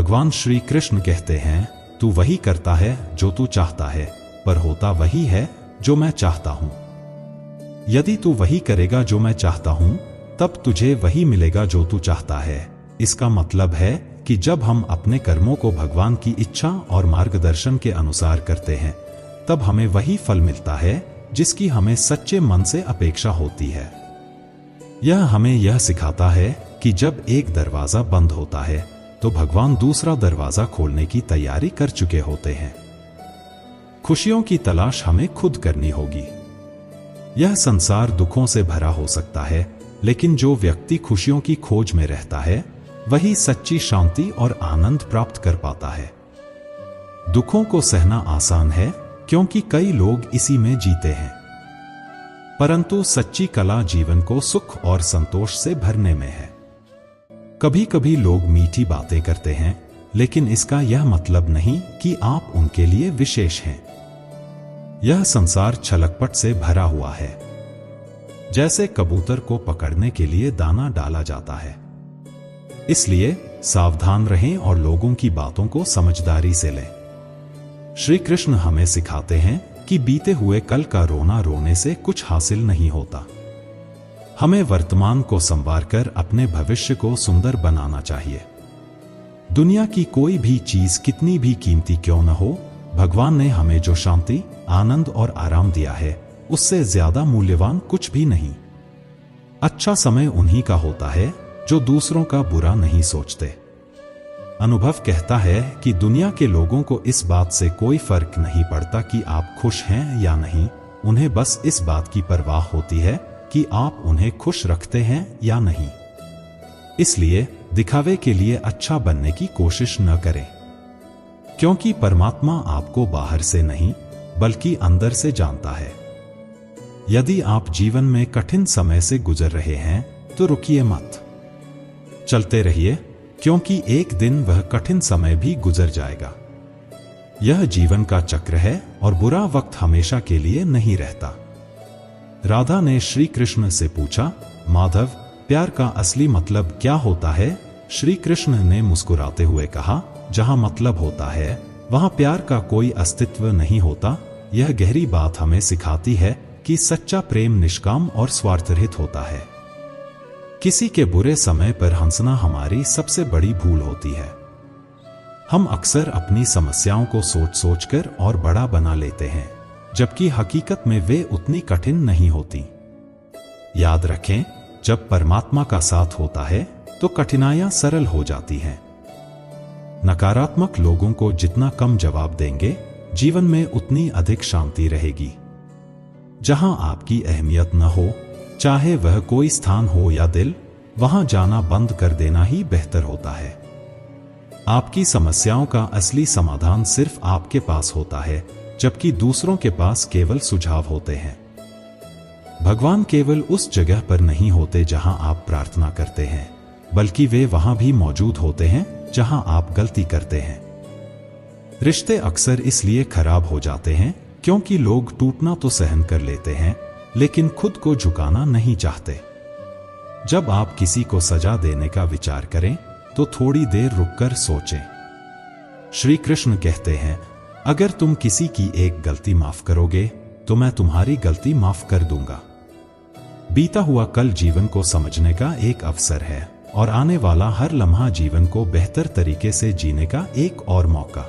भगवान श्री कृष्ण कहते हैं, तू वही करता है जो तू चाहता है, पर होता वही है जो मैं चाहता हूं। यदि तू वही करेगा जो मैं चाहता हूं, तब तुझे वही मिलेगा जो तू चाहता है। इसका मतलब है कि जब हम अपने कर्मों को भगवान की इच्छा और मार्गदर्शन के अनुसार करते हैं, तब हमें वही फल मिलता है जिसकी हमें सच्चे मन से अपेक्षा होती है। यह हमें यह सिखाता है कि जब एक दरवाजा बंद होता है तो भगवान दूसरा दरवाजा खोलने की तैयारी कर चुके होते हैं। खुशियों की तलाश हमें खुद करनी होगी। यह संसार दुखों से भरा हो सकता है, लेकिन जो व्यक्ति खुशियों की खोज में रहता है वही सच्ची शांति और आनंद प्राप्त कर पाता है। दुखों को सहना आसान है क्योंकि कई लोग इसी में जीते हैं, परंतु सच्ची कला जीवन को सुख और संतोष से भरने में है। कभी कभी लोग मीठी बातें करते हैं, लेकिन इसका यह मतलब नहीं कि आप उनके लिए विशेष हैं। यह संसार छलकपट से भरा हुआ है। जैसे कबूतर को पकड़ने के लिए दाना डाला जाता है। इसलिए सावधान रहें और लोगों की बातों को समझदारी से लें। श्री कृष्ण हमें सिखाते हैं कि बीते हुए कल का रोना रोने से कुछ हासिल नहीं होता। हमें वर्तमान को संवार कर अपने भविष्य को सुंदर बनाना चाहिए। दुनिया की कोई भी चीज कितनी भी कीमती क्यों न हो, भगवान ने हमें जो शांति, आनंद और आराम दिया है, उससे ज्यादा मूल्यवान कुछ भी नहीं। अच्छा समय उन्हीं का होता है जो दूसरों का बुरा नहीं सोचते। अनुभव कहता है कि दुनिया के लोगों को इस बात से कोई फर्क नहीं पड़ता कि आप खुश हैं या नहीं, उन्हें बस इस बात की परवाह होती है कि आप उन्हें खुश रखते हैं या नहीं। इसलिए दिखावे के लिए अच्छा बनने की कोशिश न करें, क्योंकि परमात्मा आपको बाहर से नहीं बल्कि अंदर से जानता है। यदि आप जीवन में कठिन समय से गुजर रहे हैं तो रुकिए मत, चलते रहिए, क्योंकि एक दिन वह कठिन समय भी गुजर जाएगा। यह जीवन का चक्र है और बुरा वक्त हमेशा के लिए नहीं रहता। राधा ने श्री कृष्ण से पूछा, माधव, प्यार का असली मतलब क्या होता है? श्री कृष्ण ने मुस्कुराते हुए कहा, जहां मतलब होता है वहां प्यार का कोई अस्तित्व नहीं होता। यह गहरी बात हमें सिखाती है कि सच्चा प्रेम निष्काम और स्वार्थरहित होता है। किसी के बुरे समय पर हंसना हमारी सबसे बड़ी भूल होती है। हम अक्सर अपनी समस्याओं को सोच सोचकर और बड़ा बना लेते हैं, जबकि हकीकत में वे उतनी कठिन नहीं होती। याद रखें, जब परमात्मा का साथ होता है तो कठिनाइयां सरल हो जाती हैं। नकारात्मक लोगों को जितना कम जवाब देंगे, जीवन में उतनी अधिक शांति रहेगी। जहां आपकी अहमियत न हो, चाहे वह कोई स्थान हो या दिल, वहां जाना बंद कर देना ही बेहतर होता है। आपकी समस्याओं का असली समाधान सिर्फ आपके पास होता है, जबकि दूसरों के पास केवल सुझाव होते हैं। भगवान केवल उस जगह पर नहीं होते जहां आप प्रार्थना करते हैं, बल्कि वे वहां भी मौजूद होते हैं जहां आप गलती करते हैं। रिश्ते अक्सर इसलिए खराब हो जाते हैं क्योंकि लोग टूटना तो सहन कर लेते हैं, लेकिन खुद को झुकाना नहीं चाहते। जब आप किसी को सजा देने का विचार करें तो थोड़ी देर रुककर सोचें। श्री कृष्ण कहते हैं, अगर तुम किसी की एक गलती माफ करोगे तो मैं तुम्हारी गलती माफ कर दूंगा। बीता हुआ कल जीवन को समझने का एक अवसर है और आने वाला हर लम्हा जीवन को बेहतर तरीके से जीने का एक और मौका।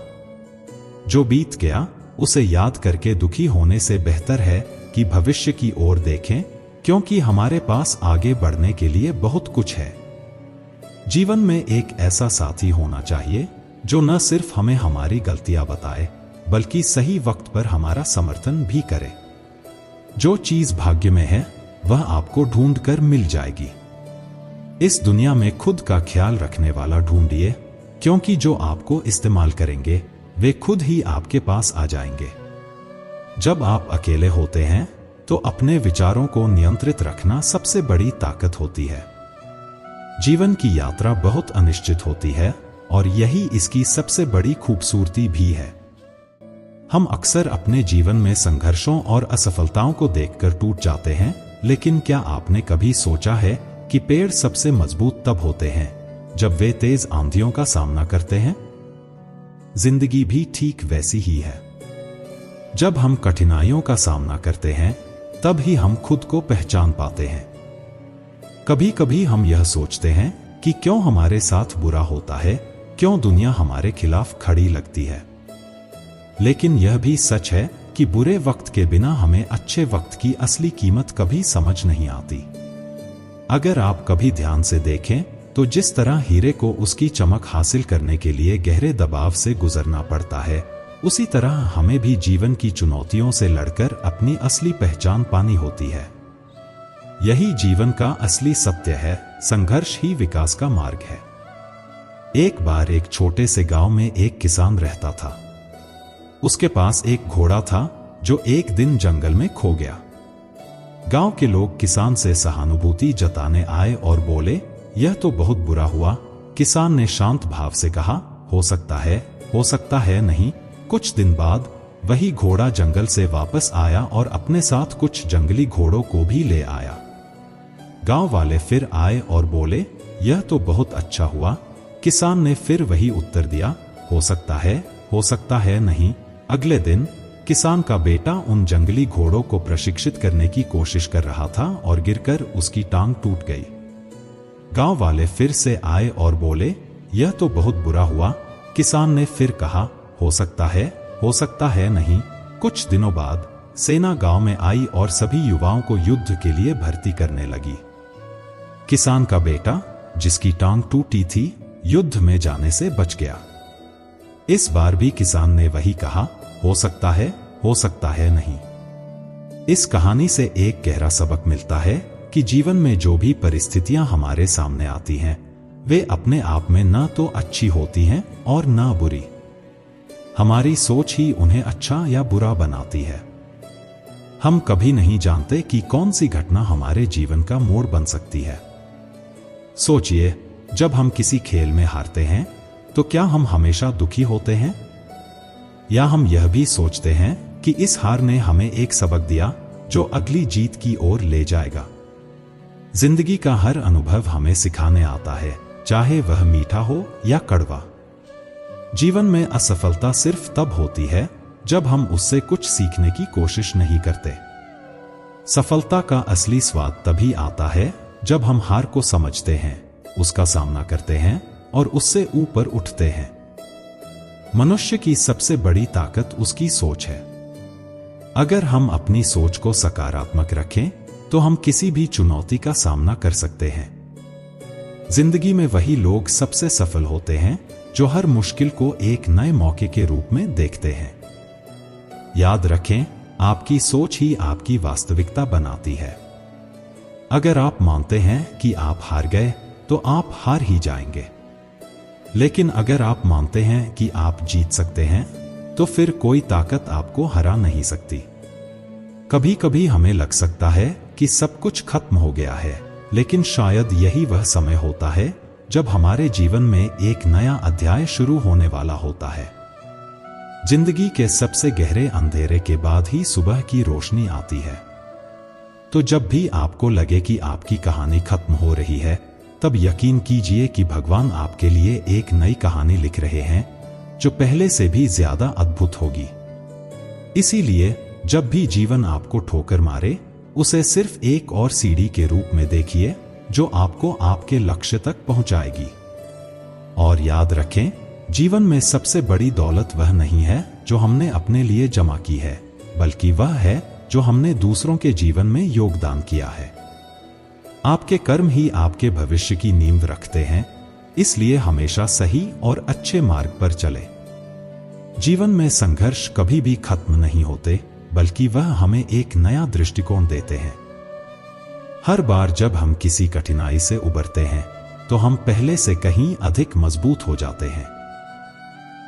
जो बीत गया उसे याद करके दुखी होने से बेहतर है कि भविष्य की ओर देखें, क्योंकि हमारे पास आगे बढ़ने के लिए बहुत कुछ है। जीवन में एक ऐसा साथी होना चाहिए जो न सिर्फ हमें हमारी गलतियां बताए, बल्कि सही वक्त पर हमारा समर्थन भी करे। जो चीज भाग्य में है वह आपको ढूंढकर मिल जाएगी। इस दुनिया में खुद का ख्याल रखने वाला ढूंढिए, क्योंकि जो आपको इस्तेमाल करेंगे वे खुद ही आपके पास आ जाएंगे। जब आप अकेले होते हैं तो अपने विचारों को नियंत्रित रखना सबसे बड़ी ताकत होती है। जीवन की यात्रा बहुत अनिश्चित होती है और यही इसकी सबसे बड़ी खूबसूरती भी है। हम अक्सर अपने जीवन में संघर्षों और असफलताओं को देखकर टूट जाते हैं, लेकिन क्या आपने कभी सोचा है कि पेड़ सबसे मजबूत तब होते हैं जब वे तेज आंधियों का सामना करते हैं? जिंदगी भी ठीक वैसी ही है। जब हम कठिनाइयों का सामना करते हैं, तब ही हम खुद को पहचान पाते हैं। कभी कभी हम यह सोचते हैं कि क्यों हमारे साथ बुरा होता है, क्यों दुनिया हमारे खिलाफ खड़ी लगती है। लेकिन यह भी सच है कि बुरे वक्त के बिना हमें अच्छे वक्त की असली कीमत कभी समझ नहीं आती। अगर आप कभी ध्यान से देखें तो जिस तरह हीरे को उसकी चमक हासिल करने के लिए गहरे दबाव से गुजरना पड़ता है, उसी तरह हमें भी जीवन की चुनौतियों से लड़कर अपनी असली पहचान पानी होती है। यही जीवन का असली सत्य है, संघर्ष ही विकास का मार्ग है। एक बार एक छोटे से गांव में एक किसान रहता था। उसके पास एक घोड़ा था जो एक दिन जंगल में खो गया। गांव के लोग किसान से सहानुभूति जताने आए और बोले, यह तो बहुत बुरा हुआ। किसान ने शांत भाव से कहा, हो सकता है नहीं। कुछ दिन बाद वही घोड़ा जंगल से वापस आया और अपने साथ कुछ जंगली घोड़ों को भी ले आया। गांव वाले फिर आए और बोले, यह तो बहुत अच्छा हुआ। किसान ने फिर वही उत्तर दिया, हो सकता है नहीं। अगले दिन किसान का बेटा उन जंगली घोड़ों को प्रशिक्षित करने की कोशिश कर रहा था और गिरकर उसकी टांग टूट गई। गांव वाले फिर से आए और बोले, यह तो बहुत बुरा हुआ। किसान ने फिर कहा, हो सकता है नहीं। कुछ दिनों बाद सेना गांव में आई और सभी युवाओं को युद्ध के लिए भर्ती करने लगी। किसान का बेटा, जिसकी टांग टूटी थी, युद्ध में जाने से बच गया। इस बार भी किसान ने वही कहा, हो सकता है नहीं। इस कहानी से एक गहरा सबक मिलता है कि जीवन में जो भी परिस्थितियां हमारे सामने आती हैं, वे अपने आप में ना तो अच्छी होती हैं और ना बुरी। हमारी सोच ही उन्हें अच्छा या बुरा बनाती है। हम कभी नहीं जानते कि कौन सी घटना हमारे जीवन का मोड़ बन सकती है। सोचिए, जब हम किसी खेल में हारते हैं तो क्या हम हमेशा दुखी होते हैं, या हम यह भी सोचते हैं कि इस हार ने हमें एक सबक दिया जो अगली जीत की ओर ले जाएगा। जिंदगी का हर अनुभव हमें सिखाने आता है, चाहे वह मीठा हो या कड़वा। जीवन में असफलता सिर्फ तब होती है जब हम उससे कुछ सीखने की कोशिश नहीं करते। सफलता का असली स्वाद तभी आता है जब हम हार को समझते हैं, उसका सामना करते हैं और उससे ऊपर उठते हैं। मनुष्य की सबसे बड़ी ताकत उसकी सोच है। अगर हम अपनी सोच को सकारात्मक रखें तो हम किसी भी चुनौती का सामना कर सकते हैं। जिंदगी में वही लोग सबसे सफल होते हैं जो हर मुश्किल को एक नए मौके के रूप में देखते हैं। याद रखें, आपकी सोच ही आपकी वास्तविकता बनाती है। अगर आप मानते हैं कि आप हार गए तो आप हार ही जाएंगे। लेकिन अगर आप मानते हैं कि आप जीत सकते हैं तो फिर कोई ताकत आपको हरा नहीं सकती। कभी कभी हमें लग सकता है कि सब कुछ खत्म हो गया है, लेकिन शायद यही वह समय होता है जब हमारे जीवन में एक नया अध्याय शुरू होने वाला होता है। जिंदगी के सबसे गहरे अंधेरे के बाद ही सुबह की रोशनी आती है। तो जब भी आपको लगे कि आपकी कहानी खत्म हो रही है, तब यकीन कीजिए कि भगवान आपके लिए एक नई कहानी लिख रहे हैं जो पहले से भी ज्यादा अद्भुत होगी। इसीलिए जब भी जीवन आपको ठोकर मारे, उसे सिर्फ एक और सीढ़ी के रूप में देखिए जो आपको आपके लक्ष्य तक पहुंचाएगी। और याद रखें, जीवन में सबसे बड़ी दौलत वह नहीं है जो हमने अपने लिए जमा की है, बल्कि वह है जो हमने दूसरों के जीवन में योगदान किया है। आपके कर्म ही आपके भविष्य की नींव रखते हैं, इसलिए हमेशा सही और अच्छे मार्ग पर चले। जीवन में संघर्ष कभी भी खत्म नहीं होते, बल्कि वह हमें एक नया दृष्टिकोण देते हैं। हर बार जब हम किसी कठिनाई से उबरते हैं तो हम पहले से कहीं अधिक मजबूत हो जाते हैं।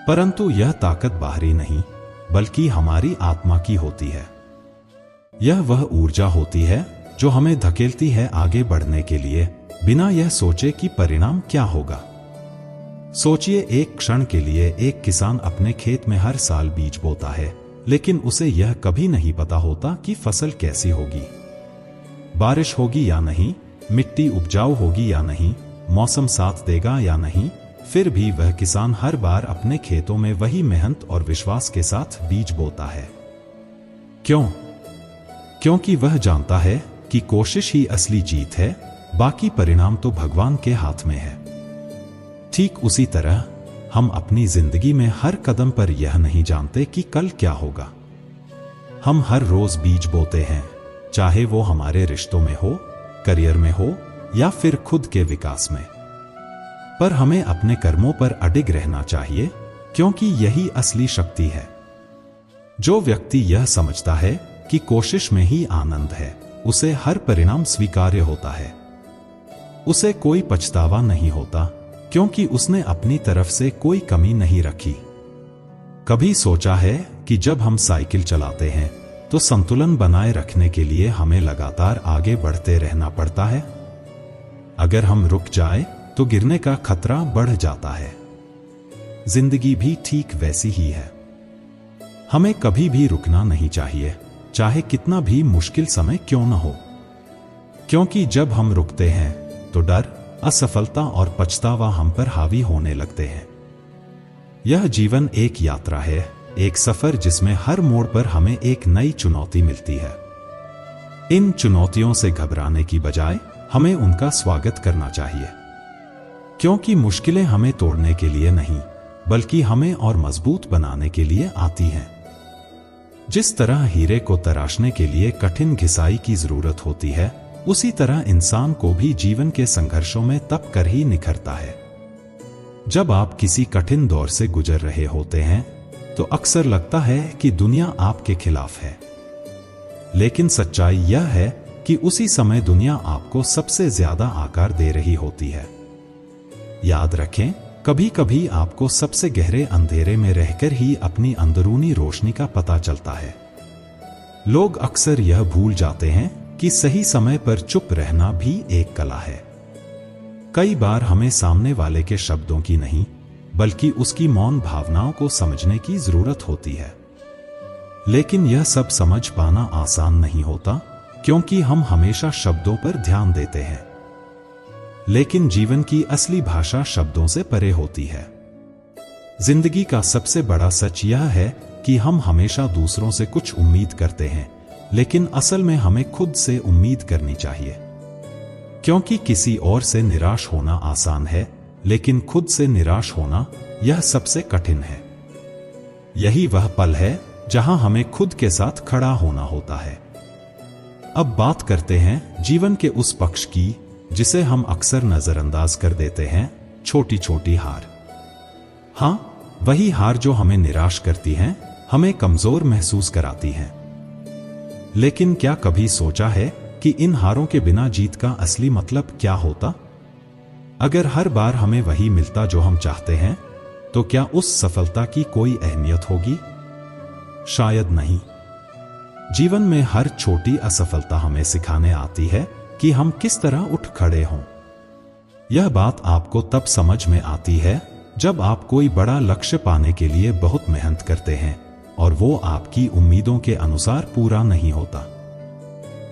परंतु यह ताकत बाहरी नहीं, बल्कि हमारी आत्मा की होती है। यह वह ऊर्जा होती है जो हमें धकेलती है आगे बढ़ने के लिए, बिना यह सोचे कि परिणाम क्या होगा। सोचिए, एक क्षण के लिए एक किसान अपने खेत में हर साल बीज बोता है, लेकिन उसे यह कभी नहीं पता होता कि फसल कैसी होगी। बारिश होगी या नहीं, मिट्टी उपजाऊ होगी या नहीं, मौसम साथ देगा या नहीं, फिर भी वह किसान हर बार अपने खेतों में वही मेहनत और विश्वास के साथ बीज बोता है। क्यों? क्योंकि वह जानता है कि कोशिश ही असली जीत है, बाकी परिणाम तो भगवान के हाथ में है। ठीक उसी तरह हम अपनी जिंदगी में हर कदम पर यह नहीं जानते कि कल क्या होगा। हम हर रोज बीज बोते हैं, चाहे वो हमारे रिश्तों में हो, करियर में हो या फिर खुद के विकास में। पर हमें अपने कर्मों पर अडिग रहना चाहिए, क्योंकि यही असली शक्ति है। जो व्यक्ति यह समझता है कि कोशिश में ही आनंद है, उसे हर परिणाम स्वीकार्य होता है। उसे कोई पछतावा नहीं होता, क्योंकि उसने अपनी तरफ से कोई कमी नहीं रखी। कभी सोचा है कि जब हम साइकिल चलाते हैं तो संतुलन बनाए रखने के लिए हमें लगातार आगे बढ़ते रहना पड़ता है। अगर हम रुक जाए तो गिरने का खतरा बढ़ जाता है। जिंदगी भी ठीक वैसी ही है। हमें कभी भी रुकना नहीं चाहिए, चाहे कितना भी मुश्किल समय क्यों न हो। क्योंकि जब हम रुकते हैं तो डर, असफलता और पछतावा हम पर हावी होने लगते हैं। यह जीवन एक यात्रा है, एक सफर जिसमें हर मोड़ पर हमें एक नई चुनौती मिलती है। इन चुनौतियों से घबराने की बजाय हमें उनका स्वागत करना चाहिए, क्योंकि मुश्किलें हमें तोड़ने के लिए नहीं, बल्कि हमें और मजबूत बनाने के लिए आती हैं। जिस तरह हीरे को तराशने के लिए कठिन घिसाई की जरूरत होती है, उसी तरह इंसान को भी जीवन के संघर्षों में तप कर ही निखरता है। जब आप किसी कठिन दौर से गुजर रहे होते हैं तो अक्सर लगता है कि दुनिया आपके खिलाफ है, लेकिन सच्चाई यह है कि उसी समय दुनिया आपको सबसे ज्यादा आकार दे रही होती है। याद रखें, कभी कभी आपको सबसे गहरे अंधेरे में रहकर ही अपनी अंदरूनी रोशनी का पता चलता है। लोग अक्सर यह भूल जाते हैं कि सही समय पर चुप रहना भी एक कला है। कई बार हमें सामने वाले के शब्दों की नहीं, बल्कि उसकी मौन भावनाओं को समझने की जरूरत होती है। लेकिन यह सब समझ पाना आसान नहीं होता, क्योंकि हम हमेशा शब्दों पर ध्यान देते हैं। लेकिन जीवन की असली भाषा शब्दों से परे होती है। जिंदगी का सबसे बड़ा सच यह है कि हम हमेशा दूसरों से कुछ उम्मीद करते हैं, लेकिन असल में हमें खुद से उम्मीद करनी चाहिए। क्योंकि किसी और से निराश होना आसान है, लेकिन खुद से निराश होना यह सबसे कठिन है। यही वह पल है जहां हमें खुद के साथ खड़ा होना होता है। अब बात करते हैं जीवन के उस पक्ष की जिसे हम अक्सर नजरअंदाज कर देते हैं, छोटी छोटी हार। हां, वही हार जो हमें निराश करती हैं, हमें कमजोर महसूस कराती हैं। लेकिन क्या कभी सोचा है कि इन हारों के बिना जीत का असली मतलब क्या होता? अगर हर बार हमें वही मिलता जो हम चाहते हैं, तो क्या उस सफलता की कोई अहमियत होगी? शायद नहीं। जीवन में हर छोटी असफलता हमें सिखाने आती है कि हम किस तरह उठ खड़े हों। यह बात आपको तब समझ में आती है जब आप कोई बड़ा लक्ष्य पाने के लिए बहुत मेहनत करते हैं और वो आपकी उम्मीदों के अनुसार पूरा नहीं होता।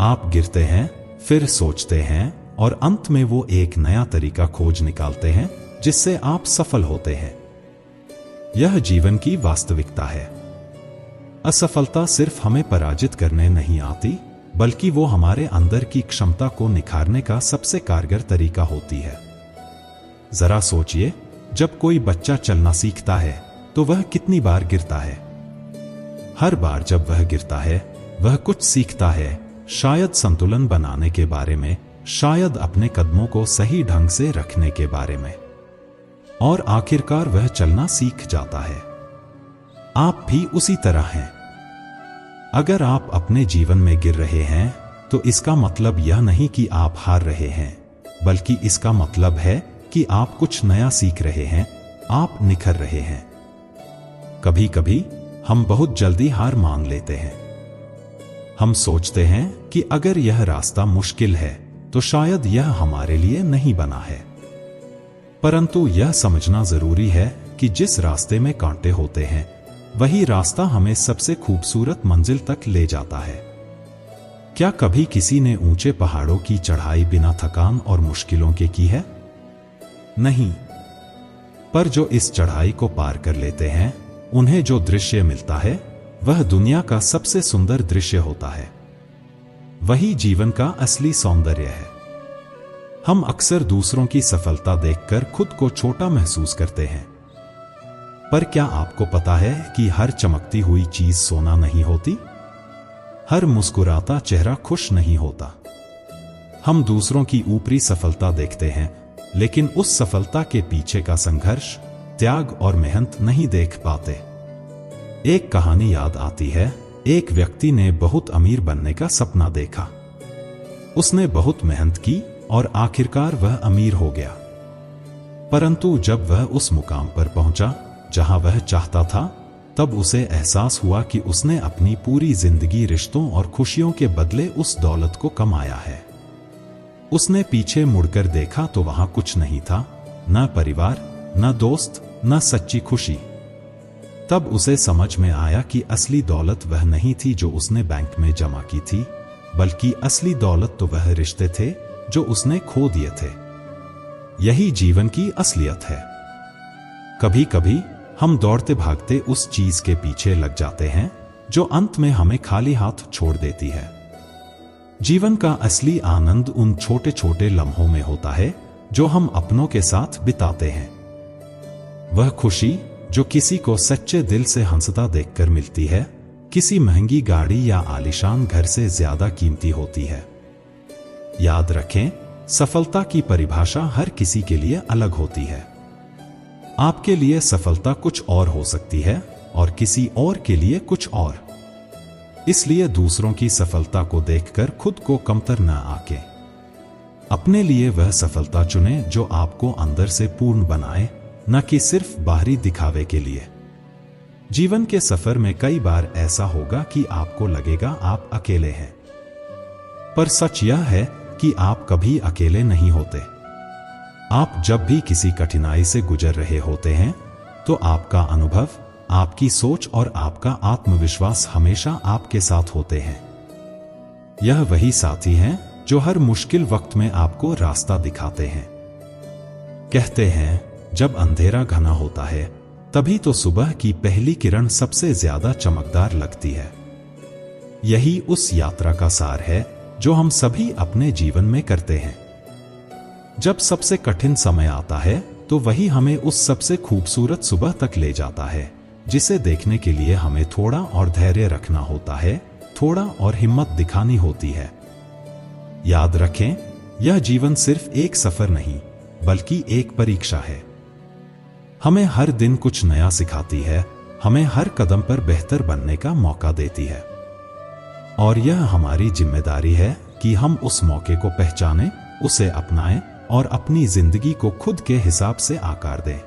आप गिरते हैं, फिर सोचते हैं और अंत में वो एक नया तरीका खोज निकालते हैं जिससे आप सफल होते हैं। यह जीवन की वास्तविकता है। असफलता सिर्फ हमें पराजित करने नहीं आती, बल्कि वो हमारे अंदर की क्षमता को निखारने का सबसे कारगर तरीका होती है। जरा सोचिए, जब कोई बच्चा चलना सीखता है तो वह कितनी बार गिरता है। हर बार जब वह गिरता है, वह कुछ सीखता है, शायद संतुलन बनाने के बारे में, शायद अपने कदमों को सही ढंग से रखने के बारे में, और आखिरकार वह चलना सीख जाता है। आप भी उसी तरह हैं। अगर आप अपने जीवन में गिर रहे हैं तो इसका मतलब यह नहीं कि आप हार रहे हैं, बल्कि इसका मतलब है कि आप कुछ नया सीख रहे हैं, आप निखर रहे हैं। कभी कभी हम बहुत जल्दी हार मान लेते हैं। हम सोचते हैं कि अगर यह रास्ता मुश्किल है तो शायद यह हमारे लिए नहीं बना है। परंतु यह समझना जरूरी है कि जिस रास्ते में कांटे होते हैं, वही रास्ता हमें सबसे खूबसूरत मंजिल तक ले जाता है। क्या कभी किसी ने ऊंचे पहाड़ों की चढ़ाई बिना थकान और मुश्किलों के की है? नहीं। पर जो इस चढ़ाई को पार कर लेते हैं, उन्हें जो दृश्य मिलता है वह दुनिया का सबसे सुंदर दृश्य होता है। वही जीवन का असली सौंदर्य है। हम अक्सर दूसरों की सफलता देखकर खुद को छोटा महसूस करते हैं। पर क्या आपको पता है कि हर चमकती हुई चीज सोना नहीं होती? हर मुस्कुराता चेहरा खुश नहीं होता। हम दूसरों की ऊपरी सफलता देखते हैं, लेकिन उस सफलता के पीछे का संघर्ष, त्याग और मेहनत नहीं देख पाते। एक कहानी याद आती है। एक व्यक्ति ने बहुत अमीर बनने का सपना देखा। उसने बहुत मेहनत की और आखिरकार वह अमीर हो गया। परंतु जब वह उस मुकाम पर पहुंचा जहां वह चाहता था, तब उसे एहसास हुआ कि उसने अपनी पूरी जिंदगी रिश्तों और खुशियों के बदले उस दौलत को कमाया है। उसने पीछे मुड़कर देखा तो वहां कुछ नहीं था, न परिवार, न दोस्त, न सच्ची खुशी। तब उसे समझ में आया कि असली दौलत वह नहीं थी जो उसने बैंक में जमा की थी, बल्कि असली दौलत तो वह रिश्ते थे जो उसने खो दिए थे। यही जीवन की असलियत है। कभी कभी हम दौड़ते भागते उस चीज के पीछे लग जाते हैं जो अंत में हमें खाली हाथ छोड़ देती है। जीवन का असली आनंद उन छोटे छोटे लम्हों में होता है जो हम अपनों के साथ बिताते हैं। वह खुशी जो किसी को सच्चे दिल से हंसता देखकर मिलती है, किसी महंगी गाड़ी या आलीशान घर से ज्यादा कीमती होती है। याद रखें, सफलता की परिभाषा हर किसी के लिए अलग होती है। आपके लिए सफलता कुछ और हो सकती है और किसी और के लिए कुछ और। इसलिए दूसरों की सफलता को देखकर खुद को कमतर न आके अपने लिए वह सफलता चुने जो आपको अंदर से पूर्ण बनाए, न कि सिर्फ बाहरी दिखावे के लिए। जीवन के सफर में कई बार ऐसा होगा कि आपको लगेगा आप अकेले हैं, पर सच यह है कि आप कभी अकेले नहीं होते। आप जब भी किसी कठिनाई से गुजर रहे होते हैं, तो आपका अनुभव, आपकी सोच और आपका आत्मविश्वास हमेशा आपके साथ होते हैं। यह वही साथी हैं जो हर मुश्किल वक्त में आपको रास्ता दिखाते हैं। कहते हैं, जब अंधेरा घना होता है, तभी तो सुबह की पहली किरण सबसे ज्यादा चमकदार लगती है। यही उस यात्रा का सार है जो हम सभी अपने जीवन में करते हैं। जब सबसे कठिन समय आता है, तो वही हमें उस सबसे खूबसूरत सुबह तक ले जाता है, जिसे देखने के लिए हमें थोड़ा और धैर्य रखना होता है, थोड़ा और हिम्मत दिखानी होती है। याद रखें, यह जीवन सिर्फ एक सफर नहीं, बल्कि एक परीक्षा है। हमें हर दिन कुछ नया सिखाती है, हमें हर कदम पर बेहतर बनने का मौका देती है। और यह हमारी जिम्मेदारी है कि हम उस मौके को पहचानें, उसे अपनाएं और अपनी जिंदगी को खुद के हिसाब से आकार दें।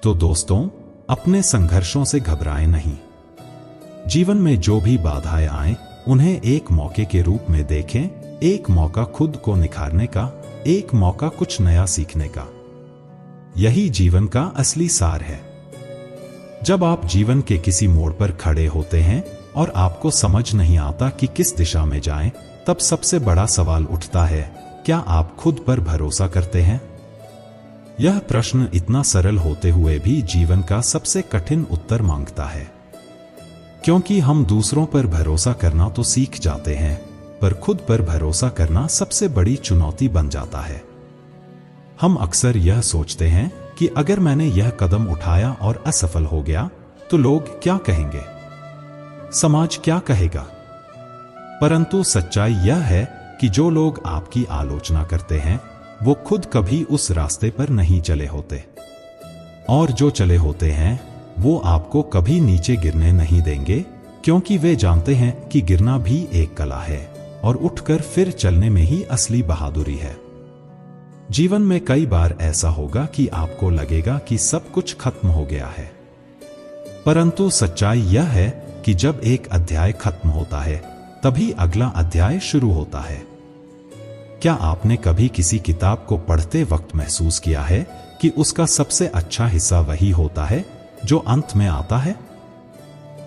तो दोस्तों, अपने संघर्षों से घबराएं नहीं। जीवन में जो भी बाधाएं आएं, उन्हें एक मौके के रूप में देखें, एक मौका खुद को निखारने का, एक मौका कुछ नया सीखने का। यही जीवन का असली सार है। जब आप जीवन के किसी मोड़ पर खड़े होते हैं और आपको समझ नहीं आता कि किस दिशा में जाएं, तब सबसे बड़ा सवाल उठता है, क्या आप खुद पर भरोसा करते हैं? यह प्रश्न इतना सरल होते हुए भी जीवन का सबसे कठिन उत्तर मांगता है, क्योंकि हम दूसरों पर भरोसा करना तो सीख जाते हैं, पर खुद पर भरोसा करना सबसे बड़ी चुनौती बन जाता है। हम अक्सर यह सोचते हैं कि अगर मैंने यह कदम उठाया और असफल हो गया, तो लोग क्या कहेंगे, समाज क्या कहेगा। परंतु सच्चाई यह है कि जो लोग आपकी आलोचना करते हैं, वो खुद कभी उस रास्ते पर नहीं चले होते, और जो चले होते हैं, वो आपको कभी नीचे गिरने नहीं देंगे, क्योंकि वे जानते हैं कि गिरना भी एक कला है और उठकर फिर चलने में ही असली बहादुरी है। जीवन में कई बार ऐसा होगा कि आपको लगेगा कि सब कुछ खत्म हो गया है, परंतु सच्चाई यह है कि जब एक अध्याय खत्म होता है, तभी अगला अध्याय शुरू होता है। क्या आपने कभी किसी किताब को पढ़ते वक्त महसूस किया है कि उसका सबसे अच्छा हिस्सा वही होता है जो अंत में आता है?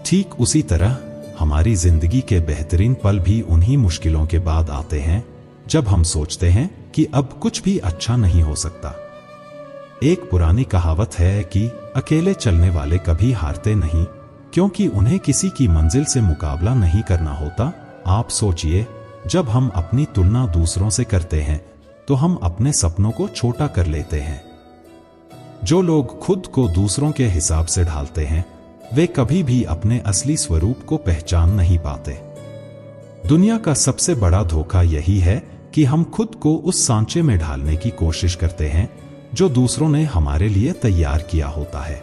ठीक उसी तरह हमारी जिंदगी के बेहतरीन पल भी उन्हीं मुश्किलों के बाद आते हैं, जब हम सोचते हैं कि अब कुछ भी अच्छा नहीं हो सकता। एक पुरानी कहावत है कि अकेले चलने वाले कभी हारते नहीं, क्योंकि उन्हें किसी की मंजिल से मुकाबला नहीं करना होता। आप सोचिए, जब हम अपनी तुलना दूसरों से करते हैं तो हम अपने सपनों को छोटा कर लेते हैं। जो लोग खुद को दूसरों के हिसाब से ढालते हैं वे कभी भी अपने असली स्वरूप को पहचान नहीं पाते। दुनिया का सबसे बड़ा धोखा यही है कि हम खुद को उस सांचे में ढालने की कोशिश करते हैं जो दूसरों ने हमारे लिए तैयार किया होता है।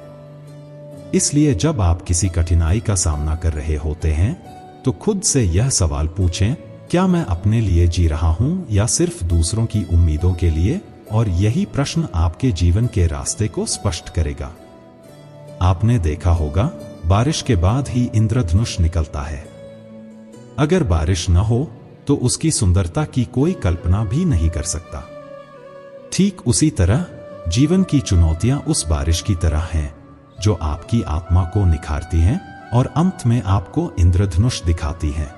इसलिए जब आप किसी कठिनाई का सामना कर रहे होते हैं तो खुद से यह सवाल पूछें, क्या मैं अपने लिए जी रहा हूं या सिर्फ दूसरों की उम्मीदों के लिए? और यही प्रश्न आपके जीवन के रास्ते को स्पष्ट करेगा। आपने देखा होगा, बारिश के बाद ही इंद्रधनुष निकलता है। अगर बारिश न हो तो उसकी सुंदरता की कोई कल्पना भी नहीं कर सकता। ठीक उसी तरह जीवन की चुनौतियां उस बारिश की तरह हैं जो आपकी आत्मा को निखारती हैं और अंत में आपको इंद्रधनुष दिखाती हैं।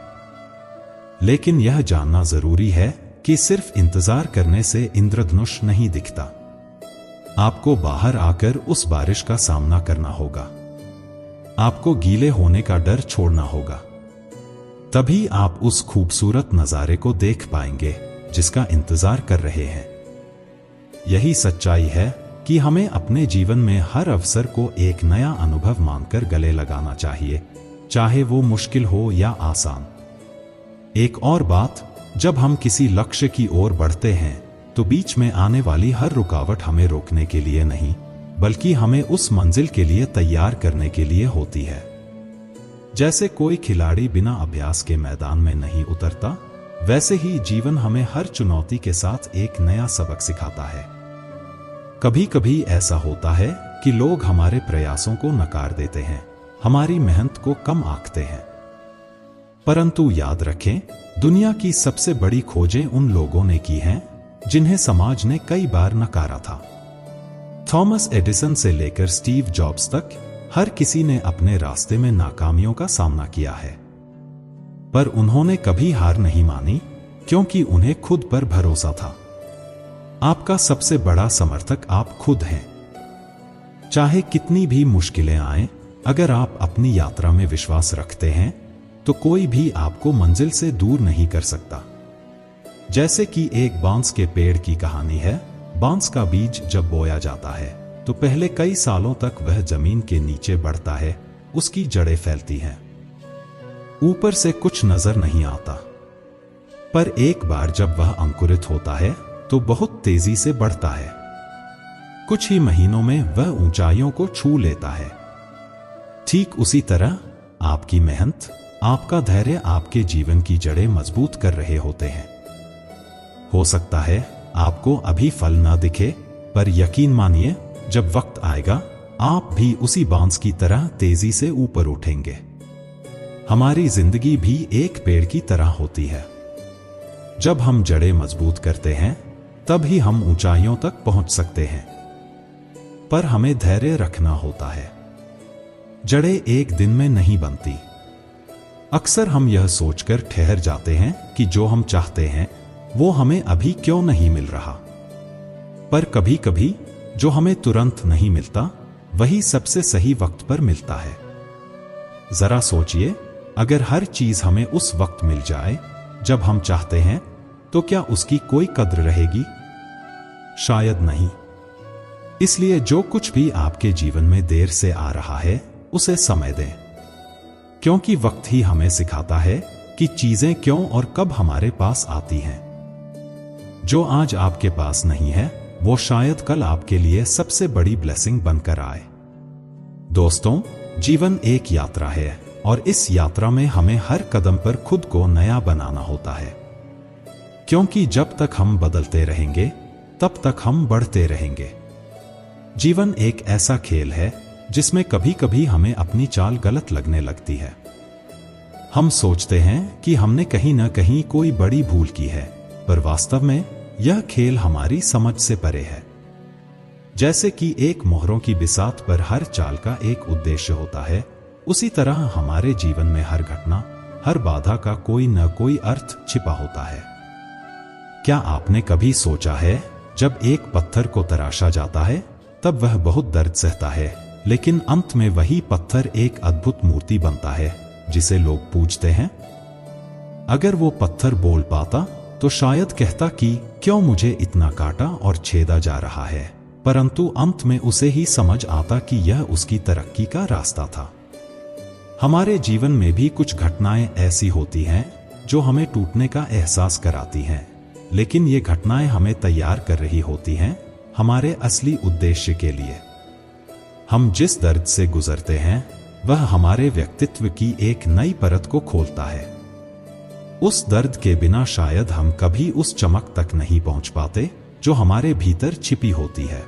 लेकिन यह जानना जरूरी है कि सिर्फ इंतजार करने से इंद्रधनुष नहीं दिखता। आपको बाहर आकर उस बारिश का सामना करना होगा। आपको गीले होने का डर छोड़ना होगा। तभी आप उस खूबसूरत नजारे को देख पाएंगे जिसका इंतजार कर रहे हैं। यही सच्चाई है कि हमें अपने जीवन में हर अवसर को एक नया अनुभव मानकर गले लगाना चाहिए, चाहे वो मुश्किल हो या आसान। एक और बात, जब हम किसी लक्ष्य की ओर बढ़ते हैं तो बीच में आने वाली हर रुकावट हमें रोकने के लिए नहीं, बल्कि हमें उस मंजिल के लिए तैयार करने के लिए होती है। जैसे कोई खिलाड़ी बिना अभ्यास के मैदान में नहीं उतरता, वैसे ही जीवन हमें हर चुनौती के साथ एक नया सबक सिखाता है। कभी कभी ऐसा होता है कि लोग हमारे प्रयासों को नकार देते हैं, हमारी मेहनत को कम आंकते हैं। परंतु याद रखें, दुनिया की सबसे बड़ी खोजें उन लोगों ने की हैं जिन्हें समाज ने कई बार नकारा था। थॉमस एडिसन से लेकर स्टीव जॉब्स तक हर किसी ने अपने रास्ते में नाकामियों का सामना किया है, पर उन्होंने कभी हार नहीं मानी, क्योंकि उन्हें खुद पर भरोसा था। आपका सबसे बड़ा समर्थक आप खुद हैं। चाहे कितनी भी मुश्किलें आएं, अगर आप अपनी यात्रा में विश्वास रखते हैं तो कोई भी आपको मंजिल से दूर नहीं कर सकता। जैसे कि एक बांस के पेड़ की कहानी है। बांस का बीज जब बोया जाता है तो पहले कई सालों तक वह जमीन के नीचे बढ़ता है, उसकी जड़ें फैलती हैं, ऊपर से कुछ नजर नहीं आता। पर एक बार जब वह अंकुरित होता है तो बहुत तेजी से बढ़ता है। कुछ ही महीनों में वह ऊंचाइयों को छू लेता है। ठीक उसी तरह आपकी मेहनत, आपका धैर्य आपके जीवन की जड़ें मजबूत कर रहे होते हैं। हो सकता है आपको अभी फल ना दिखे, पर यकीन मानिए, जब वक्त आएगा आप भी उसी बांस की तरह तेजी से ऊपर उठेंगे। हमारी जिंदगी भी एक पेड़ की तरह होती है। जब हम जड़ें मजबूत करते हैं तब ही हम ऊंचाइयों तक पहुंच सकते हैं, पर हमें धैर्य रखना होता है। जड़ें एक दिन में नहीं बनती। अक्सर हम यह सोचकर ठहर जाते हैं कि जो हम चाहते हैं वो हमें अभी क्यों नहीं मिल रहा, पर कभी कभी जो हमें तुरंत नहीं मिलता वही सबसे सही वक्त पर मिलता है। जरा सोचिए, अगर हर चीज हमें उस वक्त मिल जाए जब हम चाहते हैं, तो क्या उसकी कोई कद्र रहेगी? शायद नहीं। इसलिए जो कुछ भी आपके जीवन में देर से आ रहा है उसे समय दें, क्योंकि वक्त ही हमें सिखाता है कि चीजें क्यों और कब हमारे पास आती हैं। जो आज आपके पास नहीं है वो शायद कल आपके लिए सबसे बड़ी ब्लेसिंग बनकर आए। दोस्तों, जीवन एक यात्रा है और इस यात्रा में हमें हर कदम पर खुद को नया बनाना होता है, क्योंकि जब तक हम बदलते रहेंगे तब तक हम बढ़ते रहेंगे। जीवन एक ऐसा खेल है जिसमें कभी कभी हमें अपनी चाल गलत लगने लगती है। हम सोचते हैं कि हमने कहीं न कहीं कोई बड़ी भूल की है, पर वास्तव में यह खेल हमारी समझ से परे है। जैसे कि एक मोहरों की बिसात पर हर चाल का एक उद्देश्य होता है, उसी तरह हमारे जीवन में हर घटना, हर बाधा का कोई न कोई अर्थ छिपा होता है। क्या आपने कभी सोचा है, जब एक पत्थर को तराशा जाता है तब वह बहुत दर्द सहता है, लेकिन अंत में वही पत्थर एक अद्भुत मूर्ति बनता है जिसे लोग पूजते हैं। अगर वो पत्थर बोल पाता तो शायद कहता कि क्यों मुझे इतना काटा और छेदा जा रहा है, परंतु अंत में उसे ही समझ आता कि यह उसकी तरक्की का रास्ता था। हमारे जीवन में भी कुछ घटनाएं ऐसी होती हैं जो हमें टूटने का एहसास कराती हैं, लेकिन ये घटनाएं हमें तैयार कर रही होती हैं हमारे असली उद्देश्य के लिए। हम जिस दर्द से गुजरते हैं वह हमारे व्यक्तित्व की एक नई परत को खोलता है। उस दर्द के बिना शायद हम कभी उस चमक तक नहीं पहुंच पाते जो हमारे भीतर छिपी होती है।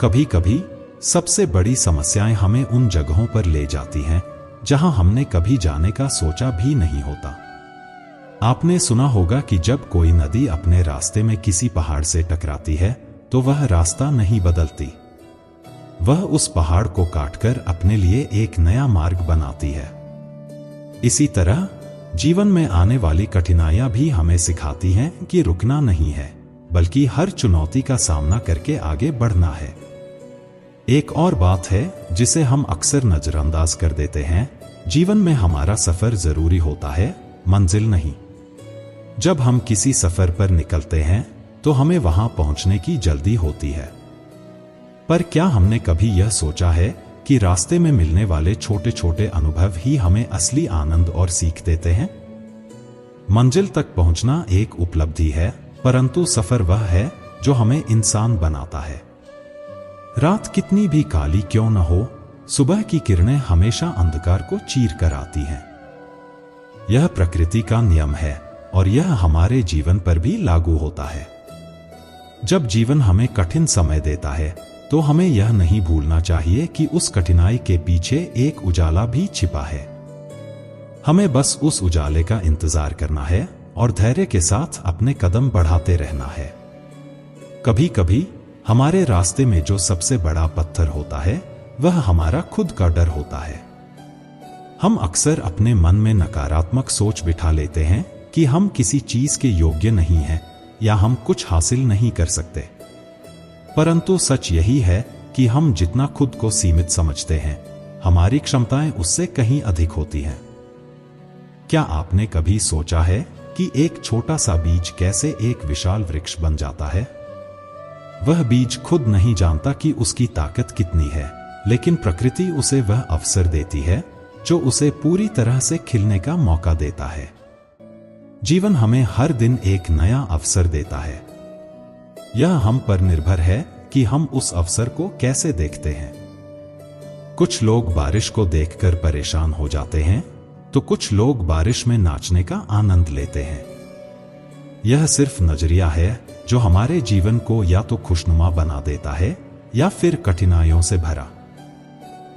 कभी कभी सबसे बड़ी समस्याएं हमें उन जगहों पर ले जाती हैं जहां हमने कभी जाने का सोचा भी नहीं होता। आपने सुना होगा कि जब कोई नदी अपने रास्ते में किसी पहाड़ से टकराती है तो वह रास्ता नहीं बदलती, वह उस पहाड़ को काटकर अपने लिए एक नया मार्ग बनाती है। इसी तरह जीवन में आने वाली कठिनाइयां भी हमें सिखाती हैं कि रुकना नहीं है, बल्कि हर चुनौती का सामना करके आगे बढ़ना है। एक और बात है जिसे हम अक्सर नजरअंदाज कर देते हैं, जीवन में हमारा सफर जरूरी होता है, मंजिल नहीं। जब हम किसी सफर पर निकलते हैं तो हमें वहां पहुंचने की जल्दी होती है, पर क्या हमने कभी यह सोचा है कि रास्ते में मिलने वाले छोटे छोटे अनुभव ही हमें असली आनंद और सीख देते हैं? मंजिल तक पहुंचना एक उपलब्धि है, परंतु सफर वह है जो हमें इंसान बनाता है। रात कितनी भी काली क्यों न हो, सुबह की किरणें हमेशा अंधकार को चीर कर आती हैं। यह प्रकृति का नियम है और यह हमारे जीवन पर भी लागू होता है। जब जीवन हमें कठिन समय देता है तो हमें यह नहीं भूलना चाहिए कि उस कठिनाई के पीछे एक उजाला भी छिपा है। हमें बस उस उजाले का इंतजार करना है और धैर्य के साथ अपने कदम बढ़ाते रहना है। कभी कभी हमारे रास्ते में जो सबसे बड़ा पत्थर होता है वह हमारा खुद का डर होता है। हम अक्सर अपने मन में नकारात्मक सोच बिठा लेते हैं कि हम किसी चीज के योग्य नहीं हैं या हम कुछ हासिल नहीं कर सकते, परंतु सच यही है कि हम जितना खुद को सीमित समझते हैं हमारी क्षमताएं उससे कहीं अधिक होती हैं। क्या आपने कभी सोचा है कि एक छोटा सा बीज कैसे एक विशाल वृक्ष बन जाता है? वह बीज खुद नहीं जानता कि उसकी ताकत कितनी है, लेकिन प्रकृति उसे वह अवसर देती है जो उसे पूरी तरह से खिलने का मौका देता है। जीवन हमें हर दिन एक नया अवसर देता है। यह हम पर निर्भर है कि हम उस अवसर को कैसे देखते हैं। कुछ लोग बारिश को देखकर परेशान हो जाते हैं, तो कुछ लोग बारिश में नाचने का आनंद लेते हैं। यह सिर्फ नजरिया है जो हमारे जीवन को या तो खुशनुमा बना देता है या फिर कठिनाइयों से भरा।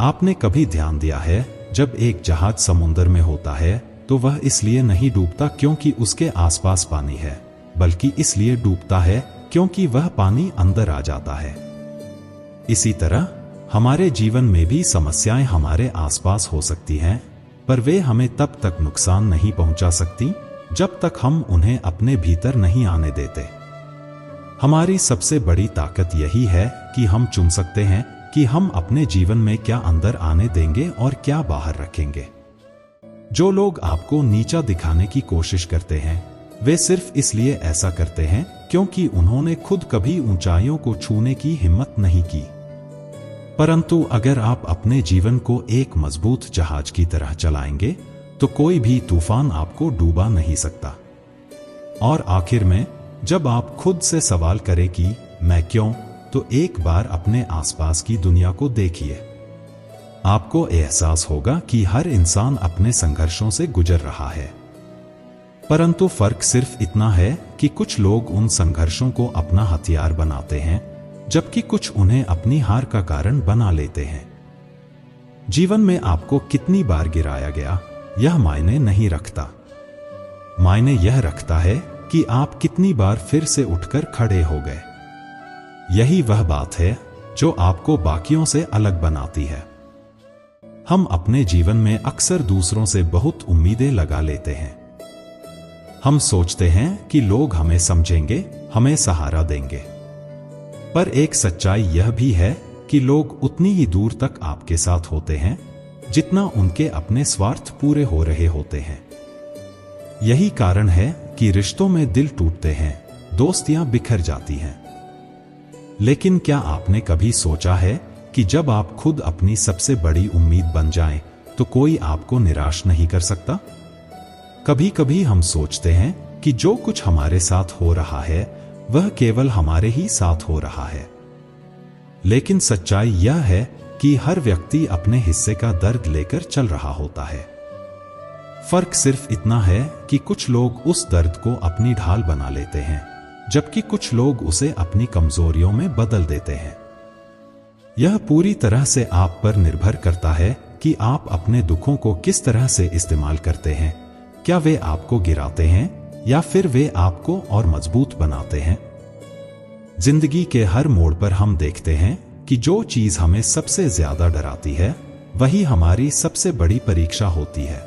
आपने कभी ध्यान दिया है जब एक जहाज समुद्र में होता है तो वह इसलिए नहीं डूबता क्योंकि उसके आसपास पानी है, बल्कि इसलिए डूबता है क्योंकि वह पानी अंदर आ जाता है। इसी तरह हमारे जीवन में भी समस्याएं हमारे आसपास हो सकती हैं, पर वे हमें तब तक नुकसान नहीं पहुंचा सकती जब तक हम उन्हें अपने भीतर नहीं आने देते। हमारी सबसे बड़ी ताकत यही है कि हम चुन सकते हैं कि हम अपने जीवन में क्या अंदर आने देंगे और क्या बाहर रखेंगे। जो लोग आपको नीचा दिखाने की कोशिश करते हैं वे सिर्फ इसलिए ऐसा करते हैं क्योंकि उन्होंने खुद कभी ऊंचाइयों को छूने की हिम्मत नहीं की। परंतु अगर आप अपने जीवन को एक मजबूत जहाज की तरह चलाएंगे तो कोई भी तूफान आपको डूबा नहीं सकता। और आखिर में जब आप खुद से सवाल करें कि मैं क्यों, तो एक बार अपने आसपास की दुनिया को देखिए। आपको एहसास होगा कि हर इंसान अपने संघर्षों से गुजर रहा है, परंतु फर्क सिर्फ इतना है कि कुछ लोग उन संघर्षों को अपना हथियार बनाते हैं, जबकि कुछ उन्हें अपनी हार का कारण बना लेते हैं। जीवन में आपको कितनी बार गिराया गया यह मायने नहीं रखता। मायने यह रखता है कि आप कितनी बार फिर से उठकर खड़े हो गए। यही वह बात है जो आपको बाकियों से अलग बनाती है। हम अपने जीवन में अक्सर दूसरों से बहुत उम्मीदें लगा लेते हैं। हम सोचते हैं कि लोग हमें समझेंगे, हमें सहारा देंगे। पर एक सच्चाई यह भी है कि लोग उतनी ही दूर तक आपके साथ होते हैं जितना उनके अपने स्वार्थ पूरे हो रहे होते हैं। यही कारण है कि रिश्तों में दिल टूटते हैं, दोस्तियां बिखर जाती हैं। लेकिन क्या आपने कभी सोचा है कि जब आप खुद अपनी सबसे बड़ी उम्मीद बन जाएं, तो कोई आपको निराश नहीं कर सकता? कभी कभी हम सोचते हैं कि जो कुछ हमारे साथ हो रहा है वह केवल हमारे ही साथ हो रहा है। लेकिन सच्चाई यह है कि हर व्यक्ति अपने हिस्से का दर्द लेकर चल रहा होता है। फर्क सिर्फ इतना है कि कुछ लोग उस दर्द को अपनी ढाल बना लेते हैं, जबकि कुछ लोग उसे अपनी कमजोरियों में बदल देते हैं। यह पूरी तरह से आप पर निर्भर करता है कि आप अपने दुखों को किस तरह से इस्तेमाल करते हैं। क्या वे आपको गिराते हैं या फिर वे आपको और मजबूत बनाते हैं? जिंदगी के हर मोड़ पर हम देखते हैं कि जो चीज हमें सबसे ज्यादा डराती है वही हमारी सबसे बड़ी परीक्षा होती है।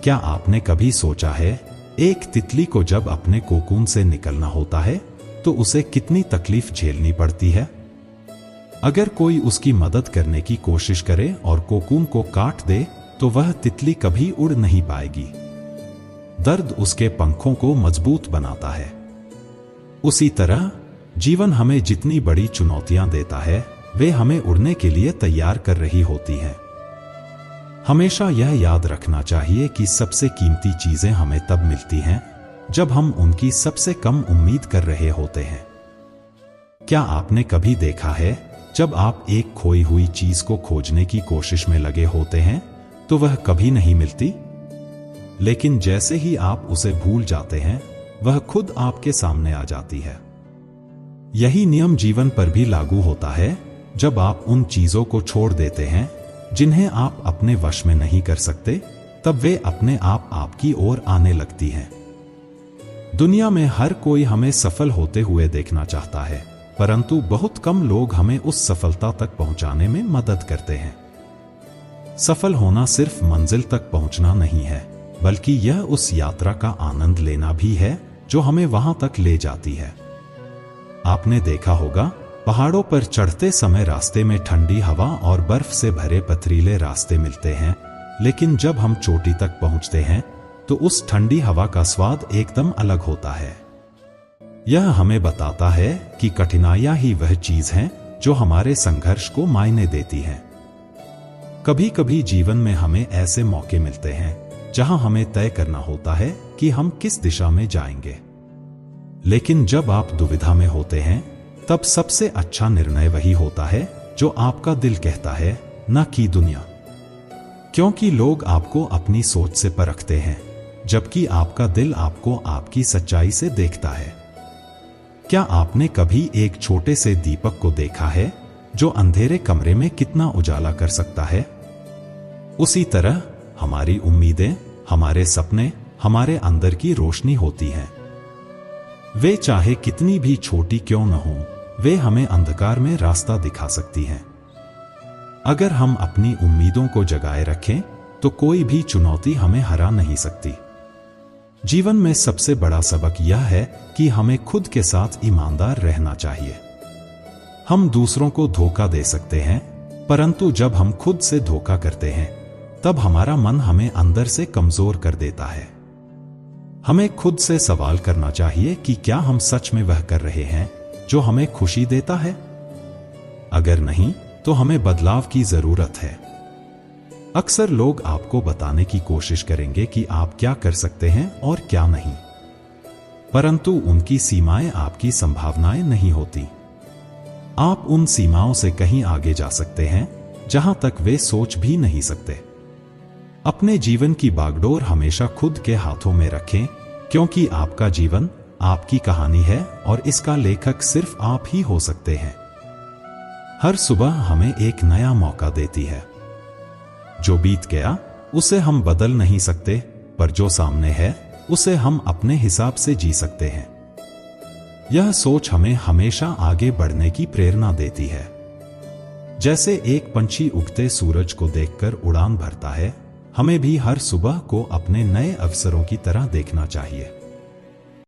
क्या आपने कभी सोचा है, एक तितली को जब अपने कोकून से निकलना होता है तो उसे कितनी तकलीफ झेलनी पड़ती है? अगर कोई उसकी मदद करने की कोशिश करे और कोकून को काट दे तो वह तितली कभी उड़ नहीं पाएगी। दर्द उसके पंखों को मजबूत बनाता है। उसी तरह जीवन हमें जितनी बड़ी चुनौतियां देता है वे हमें उड़ने के लिए तैयार कर रही होती हैं। हमेशा यह याद रखना चाहिए कि सबसे कीमती चीजें हमें तब मिलती हैं जब हम उनकी सबसे कम उम्मीद कर रहे होते हैं। क्या आपने कभी देखा है, जब आप एक खोई हुई चीज को खोजने की कोशिश में लगे होते हैं तो वह कभी नहीं मिलती, लेकिन जैसे ही आप उसे भूल जाते हैं वह खुद आपके सामने आ जाती है। यही नियम जीवन पर भी लागू होता है। जब आप उन चीजों को छोड़ देते हैं जिन्हें आप अपने वश में नहीं कर सकते, तब वे अपने आप आपकी ओर आने लगती हैं। दुनिया में हर कोई हमें सफल होते हुए देखना चाहता है, परंतु बहुत कम लोग हमें उस सफलता तक पहुंचाने में मदद करते हैं। सफल होना सिर्फ मंजिल तक पहुंचना नहीं है, बल्कि यह उस यात्रा का आनंद लेना भी है जो हमें वहां तक ले जाती है। आपने देखा होगा, पहाड़ों पर चढ़ते समय रास्ते में ठंडी हवा और बर्फ से भरे पथरीले रास्ते मिलते हैं, लेकिन जब हम चोटी तक पहुंचते हैं तो उस ठंडी हवा का स्वाद एकदम अलग होता है। यह हमें बताता है कि कठिनाइयां ही वह चीज हैं जो हमारे संघर्ष को मायने देती हैं। कभी कभी जीवन में हमें ऐसे मौके मिलते हैं जहां हमें तय करना होता है कि हम किस दिशा में जाएंगे। लेकिन जब आप दुविधा में होते हैं तब सबसे अच्छा निर्णय वही होता है जो आपका दिल कहता है, न कि दुनिया। क्योंकि लोग आपको अपनी सोच से परखते हैं, जबकि आपका दिल आपको आपकी सच्चाई से देखता है। क्या आपने कभी एक छोटे से दीपक को देखा है जो अंधेरे कमरे में कितना उजाला कर सकता है? उसी तरह हमारी उम्मीदें, हमारे सपने हमारे अंदर की रोशनी होती हैं। वे चाहे कितनी भी छोटी क्यों न हो, वे हमें अंधकार में रास्ता दिखा सकती हैं। अगर हम अपनी उम्मीदों को जगाए रखें तो कोई भी चुनौती हमें हरा नहीं सकती। जीवन में सबसे बड़ा सबक यह है कि हमें खुद के साथ ईमानदार रहना चाहिए। हम दूसरों को धोखा दे सकते हैं, परंतु जब हम खुद से धोखा करते हैं तब हमारा मन हमें अंदर से कमजोर कर देता है। हमें खुद से सवाल करना चाहिए कि क्या हम सच में वह कर रहे हैं जो हमें खुशी देता है? अगर नहीं, तो हमें बदलाव की जरूरत है। अक्सर लोग आपको बताने की कोशिश करेंगे कि आप क्या कर सकते हैं और क्या नहीं, परंतु उनकी सीमाएं आपकी संभावनाएं नहीं होती। आप उन सीमाओं से कहीं आगे जा सकते हैं जहां तक वे सोच भी नहीं सकते। अपने जीवन की बागडोर हमेशा खुद के हाथों में रखें, क्योंकि आपका जीवन आपकी कहानी है और इसका लेखक सिर्फ आप ही हो सकते हैं। हर सुबह हमें एक नया मौका देती है। जो बीत गया उसे हम बदल नहीं सकते, पर जो सामने है उसे हम अपने हिसाब से जी सकते हैं। यह सोच हमें हमेशा आगे बढ़ने की प्रेरणा देती है। जैसे एक पंछी उगते सूरज को देखकर उड़ान भरता है, हमें भी हर सुबह को अपने नए अवसरों की तरह देखना चाहिए।